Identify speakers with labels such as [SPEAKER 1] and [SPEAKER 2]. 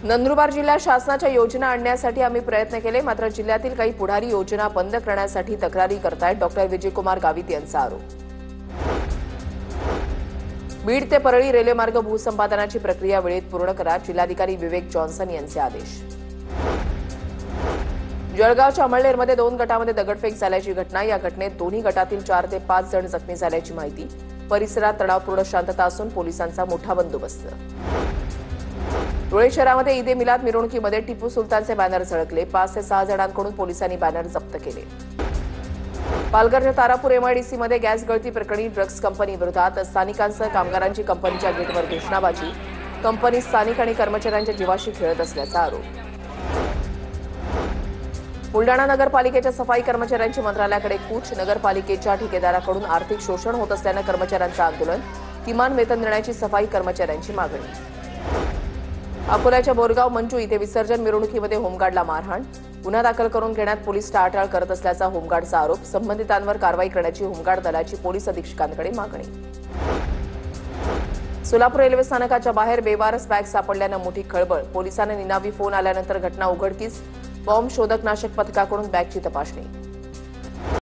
[SPEAKER 1] नंदुरबार जिल्ह्यात शासनाच्या योजना आणण्यासाठी आम्ही प्रयत्न केले, मात्र जिल्ह्यातील काही पुढारी योजना बंद करण्यासाठी तक्रारी करतायत. डॉक्टर विजयकुमार गावित यांचा आरोप. बीड ते परळी रेल्वेमार्ग भूसंपादनाची प्रक्रिया वेळेत पूर्ण करा, जिल्हाधिकारी विवेक जॉन्सन यांचे आदेश. जळगावच्या अमळनेरमध्ये 2 गटामध्ये दगडफेक झाल्याची घटना. या घटनेत दोन्ही गटातील 4 ते 5 जण जखमी झाल्याची माहिती. परिसरात तणावपूर्ण शांतता असून पोलिसांचा मोठा बंदोबस्त. धुळे शहरामध्ये ईद ए मिलाद मिरवणुकीमध्ये टिपू सुलतानचे बॅनर झळकले. 5 ते 6 जणांकडून पोलिसांनी बॅनर जप्त केले. पालघरच्या तारापूर एमआयडीसीमध्ये गॅस गळती प्रकरणी ड्रग्ज कंपनी विरोधात स्थानिकांसह कामगारांची कंपनीच्या गेटवर घोषणाबाजी. कंपनी स्थानिक आणि कर्मचाऱ्यांच्या जीवाशी खेळत असल्याचा आरोप. बुलडाणा नगरपालिकेच्या सफाई कर्मचाऱ्यांची मंत्रालयाकडे कूच. नगरपालिकेच्या ठेकेदाराकडून आर्थिक शोषण होत असल्यानं कर्मचाऱ्यांचं आंदोलन. किमान वेतन देण्याची सफाई कर्मचाऱ्यांची मागणी. अकोल्याच्या बोरगाव मंचू इथे विसर्जन मिरवणुकीमध्ये होमगार्डला मारहाण. गुन्हा दाखल करून घेण्यात पोलीस टाळाटाळ करत असल्याचा होमगार्डचा आरोप. संबंधितांवर कारवाई करण्याची होमगार्ड दलाची पोलीस अधीक्षकांकडे मागणी. सोलापूर रेल्वे स्थानकाच्या बाहेर बेवारस बॅग सापडल्यानं मोठी खळबळ. पोलिसांना निनावी फोन आल्यानंतर घटना उघडकीस. बॉम्ब शोधक नाशक पथकाकडून बॅगची तपासणी.